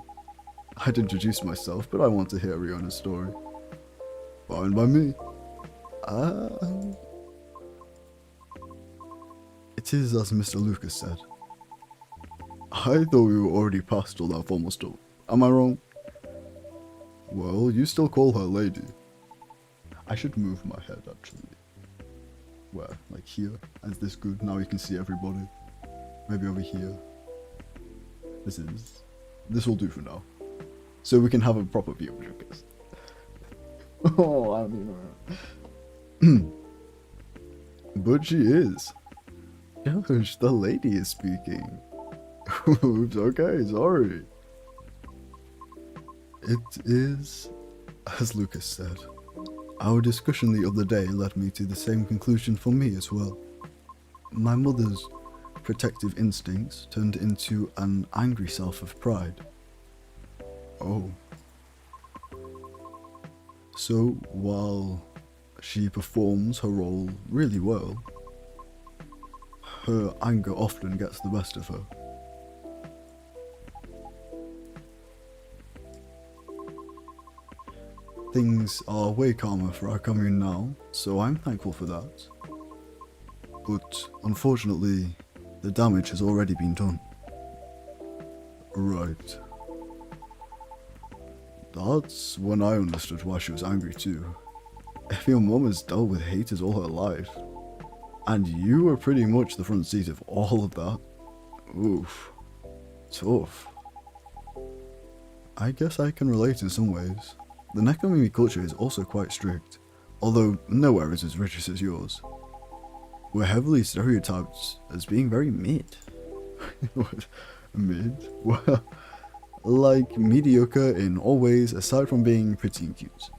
I'd introduce myself, but I want to hear Riona's story. Fine by me. It is as Mr. Lucas said. I thought we were already past all that formal stuff. Am I wrong? Well, you still call her lady. I should move my head, actually. Where? Like here? Is this good? Now you can see everybody. Maybe over here. This will do for now. So we can have a proper view of Lucas. Oh, I don't even know. But she is. Gosh, the lady is speaking. Oops, okay, sorry. It is, as Lucas said. Our discussion the other day led me to the same conclusion for me as well. My mother's protective instincts turned into an angry self of pride. Oh. So, while she performs her role really well, her anger often gets the best of her. Things are way calmer for our commune now, so I'm thankful for that. But, unfortunately, the damage has already been done. Right. That's when I understood why she was angry too. If your mum has dealt with haters all her life, and you were pretty much the front seat of all of that, oof, tough. I guess I can relate in some ways. The Nekomimi culture is also quite strict, although nowhere is as rigid as yours. We're heavily stereotyped as being very mid. What? Mid? Well, like mediocre in all ways aside from being pretty and cute.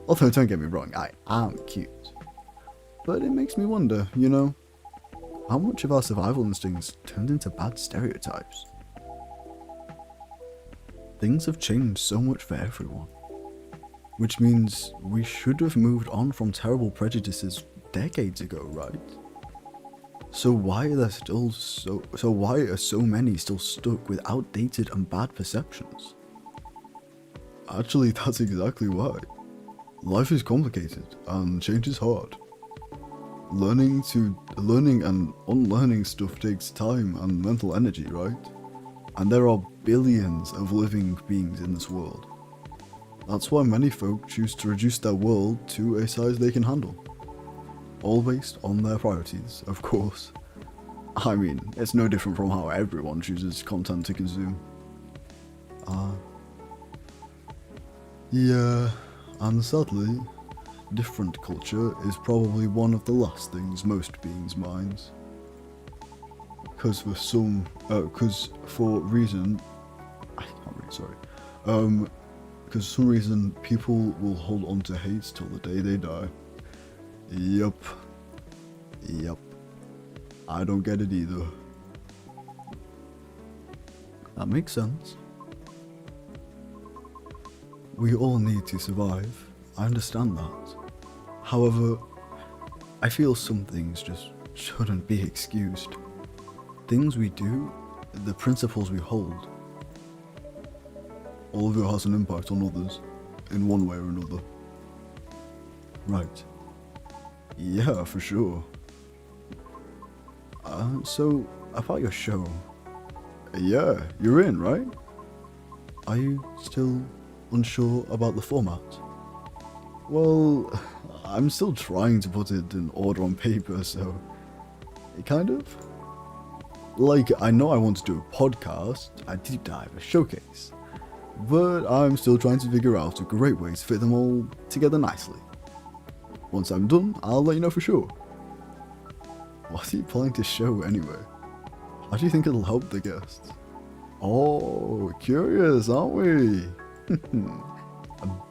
Although don't get me wrong, I am cute. But it makes me wonder, you know, how much of our survival instincts turned into bad stereotypes? Things have changed so much for everyone. Which means we should have moved on from terrible prejudices decades ago, right? So why are so many still stuck with outdated and bad perceptions? Actually, that's exactly why. Life is complicated and change is hard. Learning and unlearning stuff takes time and mental energy, right? And there are billions of living beings in this world. That's why many folk choose to reduce their world to a size they can handle. All based on their priorities, of course. I mean, it's no different from how everyone chooses content to consume. Yeah, and sadly, different culture is probably one of the last things most beings' minds. Because for reason, I can't read, sorry. Because for some reason, people will hold on to hate till the day they die. Yup. I don't get it either. That makes sense. We all need to survive. I understand that. However, I feel some things just shouldn't be excused. Things we do, the principles we hold, all of it has an impact on others, in one way or another. Right. Yeah, for sure. So, about your show. Yeah, you're in, right? Are you still unsure about the format? Well, I'm still trying to put it in order on paper, so... kind of? Like, I know I want to do a podcast, a deep dive, a showcase, but I'm still trying to figure out a great way to fit them all together nicely. Once I'm done, I'll let you know for sure. What are you planning to show anyway? How do you think it'll help the guests? Oh, curious, aren't we?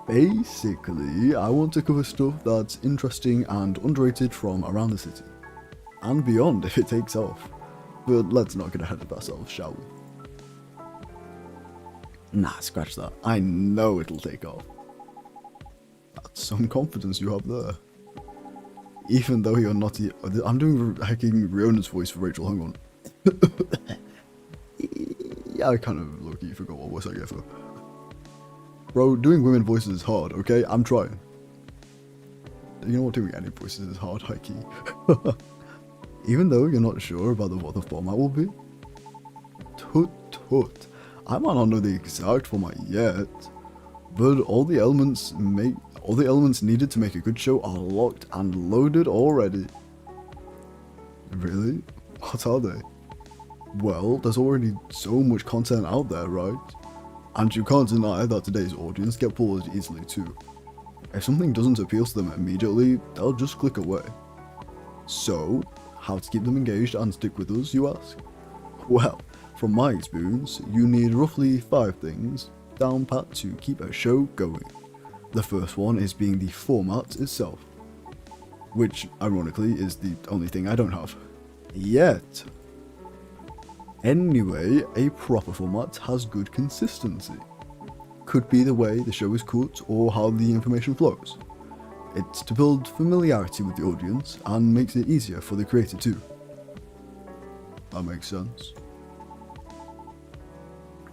Basically, I want to cover stuff that's interesting and underrated from around the city. And beyond if it takes off. But let's not get ahead of ourselves, shall we? Nah, scratch that. I know it'll take off. That's some confidence you have there. Even though you're not... I'm doing hacking Riona's voice for Rachel, hang on. Yeah, I kind of low-key forgot what voice I gave her. Bro, doing women voices is hard, okay? I'm trying. You know what, doing any voices is hard, high key. Even though you're not sure about what the format will be? Tut. I might not know the exact format yet, but all the elements needed to make a good show are locked and loaded already. Really? What are they? Well, there's already so much content out there, right? And you can't deny that today's audience get bored easily too. If something doesn't appeal to them immediately, they'll just click away. So, how to keep them engaged and stick with us, you ask? Well, from my experience, you need roughly 5 things down pat to keep a show going. The first one is being the format itself, which ironically is the only thing I don't have. Yet. Anyway, a proper format has good consistency. Could be the way the show is cut or how the information flows. It's to build familiarity with the audience and makes it easier for the creator too. That makes sense.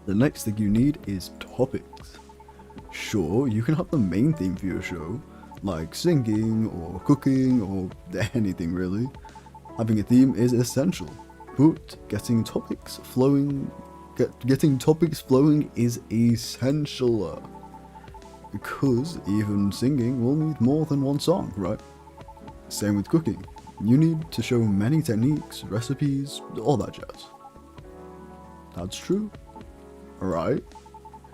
The next thing you need is topics. Sure, you can have the main theme for your show, like singing or cooking or anything really. Having a theme is essential, but getting topics flowing is essential. Because even singing will need more than one song, right? Same with cooking. You need to show many techniques, recipes, all that jazz. That's true, right?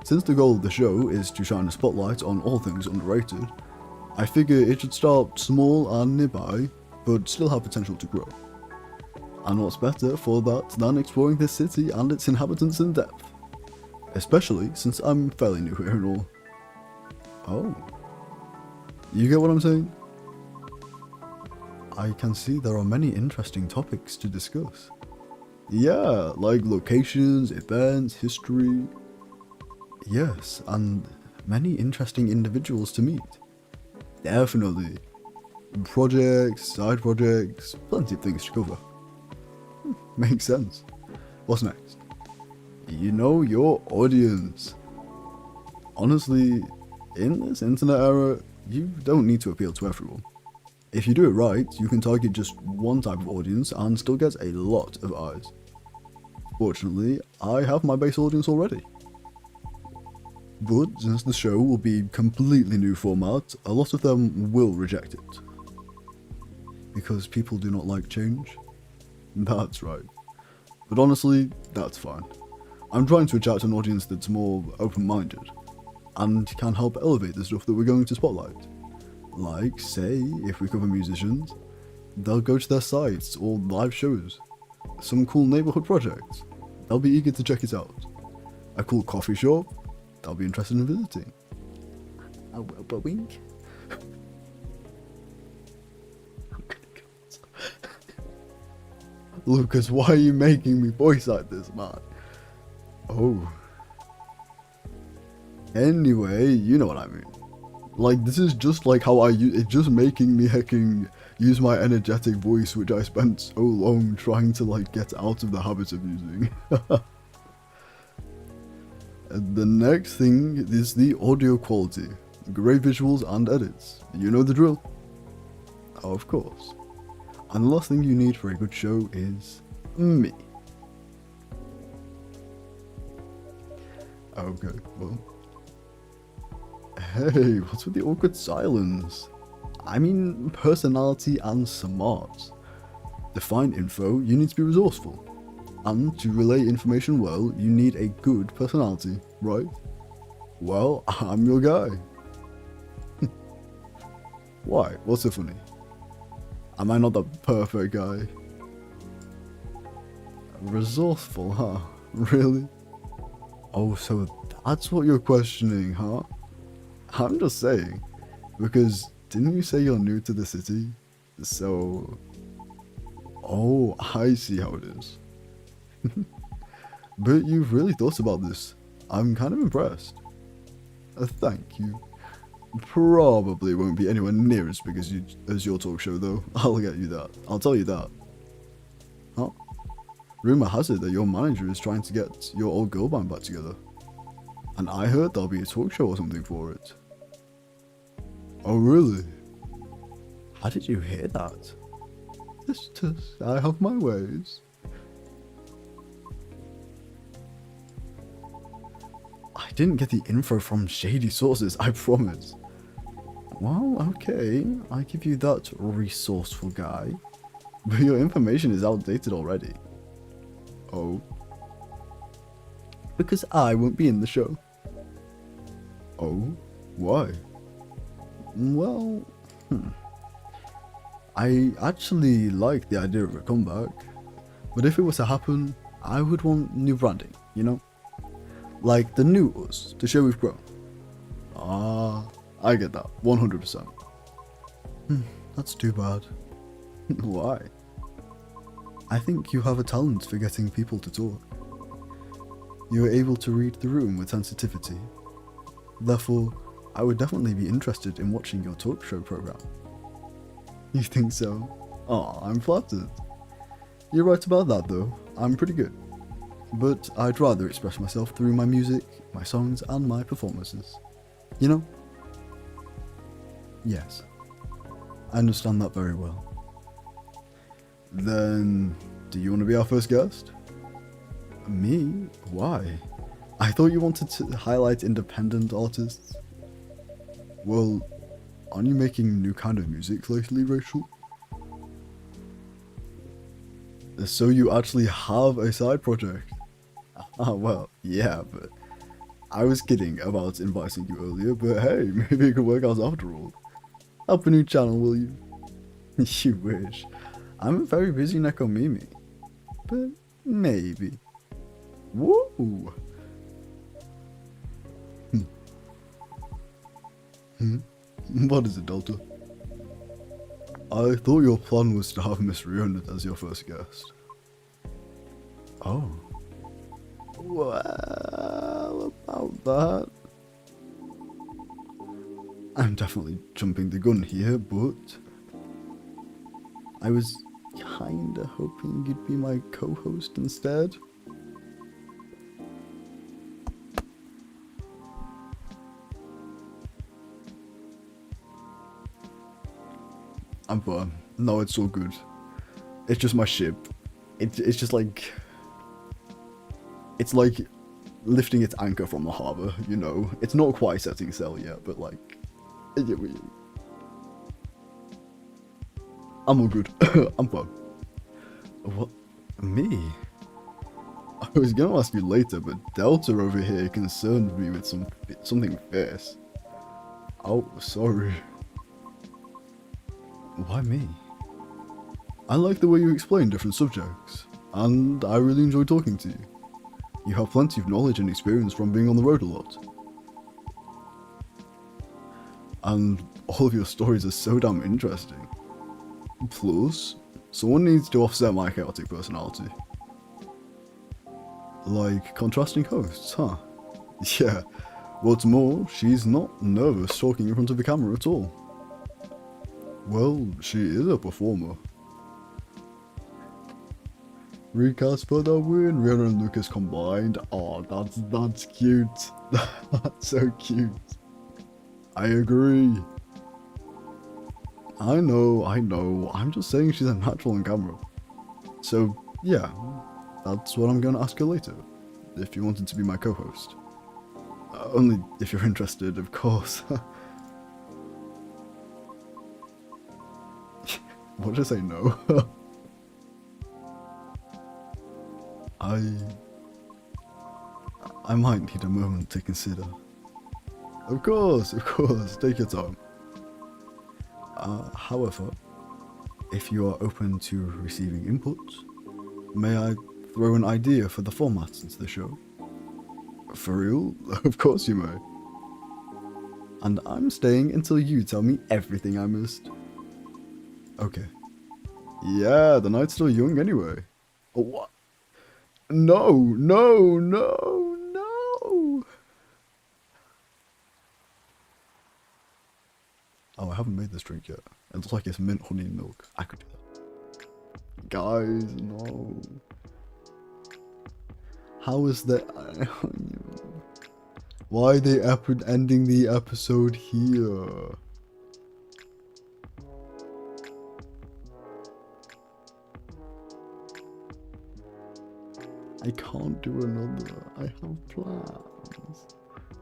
Since the goal of the show is to shine a spotlight on all things underrated, I figure it should start small and nearby, but still have potential to grow. And what's better for that than exploring this city and its inhabitants in depth? Especially since I'm fairly new here and all. Oh. You get what I'm saying? I can see there are many interesting topics to discuss. Yeah, like locations, events, history. Yes, and many interesting individuals to meet. Definitely. Projects, side projects, plenty of things to cover. Makes sense. What's next? You know your audience. Honestly, in this internet era, you don't need to appeal to everyone. If you do it right, you can target just one type of audience and still get a lot of eyes. Fortunately, I have my base audience already. But since the show will be completely new format, a lot of them will reject it. Because people do not like change. That's right. But honestly, that's fine. I'm trying to attract an audience that's more open-minded, and can help elevate the stuff that we're going to spotlight. Like, say, if we cover musicians, they'll go to their sites or live shows. Some cool neighborhood projects, they'll be eager to check it out. A cool coffee shop, they'll be interested in visiting. But wink. Lucas, why are you making me voice like this, man? Oh. Anyway, you know what I mean. Like, this is just like how it's just making me hecking use my energetic voice, which I spent so long trying to, like, get out of the habit of using. And the next thing is the audio quality. Great visuals and edits. You know the drill. Of course. And the last thing you need for a good show is me. Okay, well. Hey, what's with the awkward silence? I mean, personality and smart. To find info, you need to be resourceful. And to relay information well, you need a good personality, right? Well, I'm your guy. Why? What's so funny? Am I not the perfect guy? Resourceful, huh? Really? Oh, so that's what you're questioning, huh? I'm just saying, because didn't you say you're new to the city? So... Oh, I see how it is. But you've really thought about this. I'm kind of impressed. Thank you. Probably won't be anywhere near as big as your talk show though. I'll get you that. I'll tell you that. Huh? Rumour has it that your manager is trying to get your old girl band back together. And I heard there'll be a talk show or something for it. Oh really? How did you hear that? Just, I have my ways. I didn't get the info from shady sources, I promise. Well, okay, I give you that, resourceful guy. But your information is outdated already. Oh. Because I won't be in the show. Oh? Why? Well, I actually like the idea of a comeback. But if it was to happen, I would want new branding, you know? Like the new us, to show we've grown. Ah, I get that, 100%. That's too bad. Why? I think you have a talent for getting people to talk. You are able to read the room with sensitivity. Therefore, I would definitely be interested in watching your talk show program. You think so? Aw, I'm flattered. You're right about that though, I'm pretty good. But I'd rather express myself through my music, my songs, and my performances. You know? Yes. I understand that very well. Then, do you want to be our first guest? Me? Why? I thought you wanted to highlight independent artists. Well, aren't you making new kind of music lately, Rachel? So you actually have a side project? Ah, well, yeah, but I was kidding about inviting you earlier, but hey, maybe it could work out after all. Help a new channel, will you? You wish. I'm a very busy Nekomimi. But maybe. Whoa! What is it, Delta? I thought your plan was to have Miss Rihanna as your first guest. Oh. Well, about that. I'm definitely jumping the gun here, but I was kinda hoping you'd be my co-host instead. I'm fine. No, it's all good. It's just my ship. It's just like, it's like lifting its anchor from the harbor, you know? It's not quite setting sail yet, but like, I'm all good. I'm fine. What? Me? I was gonna ask you later, but Delta over here concerned me with something fierce. Oh, sorry. Why me? I like the way you explain different subjects, and I really enjoy talking to you. You have plenty of knowledge and experience from being on the road a lot. And all of your stories are so damn interesting. Plus, someone needs to offset my chaotic personality. Like contrasting hosts, huh? Yeah. What's more, she's not nervous talking in front of the camera at all. Well, she is a performer. Recast for the win, Rihanna and Lucas combined. Oh, that's cute. That's so cute. I agree. I know. I'm just saying she's a natural on camera. So, yeah, that's what I'm gonna ask her later. If you wanted to be my co-host. Only if you're interested, of course. What did I say no? I might need a moment to consider. Of course, take your time. However, if you are open to receiving input, may I throw an idea for the format into the show? For real? Of course you may. And I'm staying until you tell me everything I missed. Okay. Yeah, the night's still young anyway. Oh, what? No. Oh, I haven't made this drink yet. It looks like it's mint, honey, and milk. I could do that. Guys, no. How is that? Why are they ending the episode here? I can't do another. I have plans.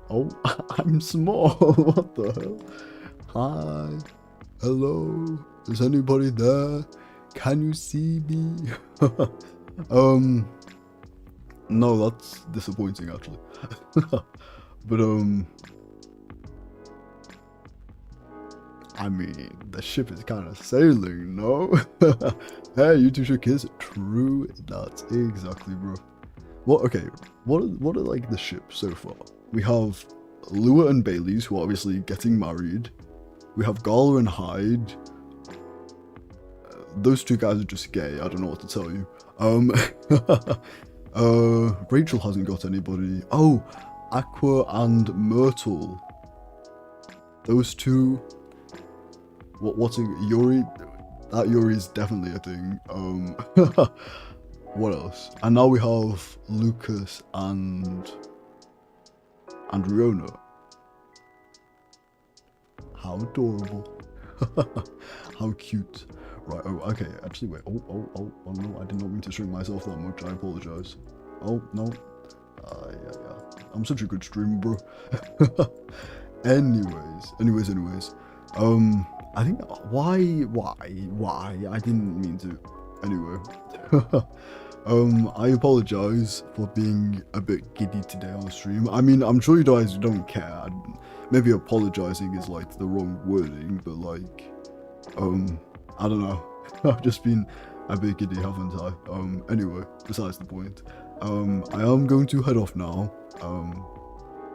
Oh, I'm small. What the hell? Hi. Hello. Is anybody there? Can you see me? No, that's disappointing actually. But I mean, the ship is kind of sailing, no? Hey, you two should kiss. True, that's exactly, bro. Okay, what are like the ships so far? We have Lua and Bailey's, who are obviously getting married. We have Gala and Hyde. Those two guys are just gay. I don't know what to tell you. Rachel hasn't got anybody. Oh, Aqua and Myrtle. Those two. What's Yuri? That Yuri is definitely a thing. What else? And now we have Lucas and Riona. How adorable. How cute. Right, oh, okay, actually, wait. Oh, no, I did not mean to string myself that much. I apologize. Oh, no. Yeah. I'm such a good streamer, bro. Anyways. I think, why? I didn't mean to. Anyway. I apologize for being a bit giddy today on stream. I mean, I'm sure you guys don't care. Maybe apologizing is like the wrong wording, but like, I don't know. I've just been a bit giddy, haven't I? Anyway, besides the point. I am going to head off now.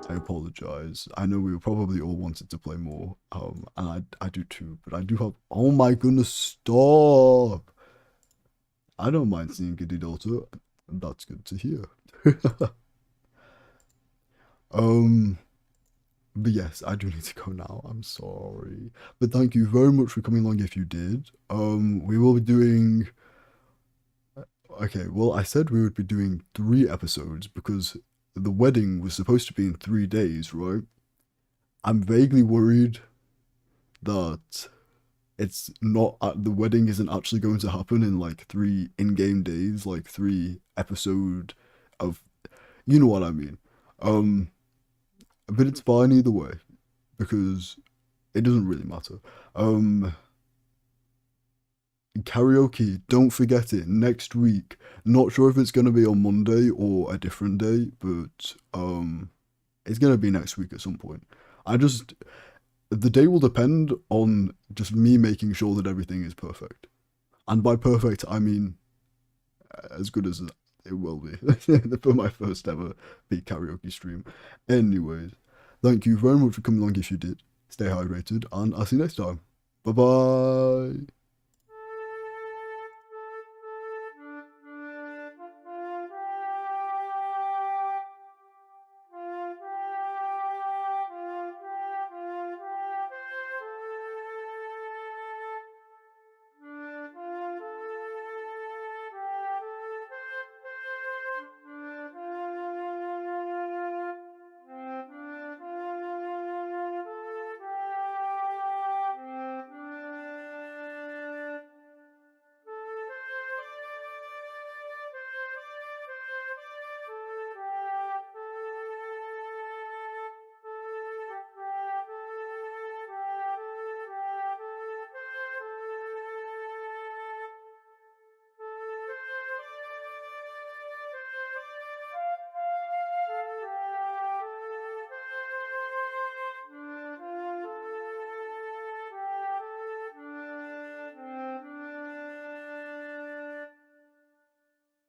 I apologize. I know we probably all wanted to play more, and I do too, but I do have, oh my goodness, stop! I don't mind seeing Giddy Delta. That's good to hear. But yes, I do need to go now. I'm sorry. But thank you very much for coming along if you did. We will be doing... Okay, well, I said we would be doing 3 episodes because the wedding was supposed to be in 3 days, right? I'm vaguely worried that it's not the wedding isn't actually going to happen in like 3 in-game days, like 3 episode of, you know what I mean. Um, but it's fine either way because it doesn't really matter. Um, Karaoke, don't forget it, next week. Not sure if it's gonna be on Monday or a different day, but it's gonna be next week at some point. I just the day will depend on just me making sure that everything is perfect. And by perfect, I mean as good as it will be for my first ever big karaoke stream. Anyways, thank you very much for coming along if you did. Stay hydrated, and I'll see you next time. Bye bye.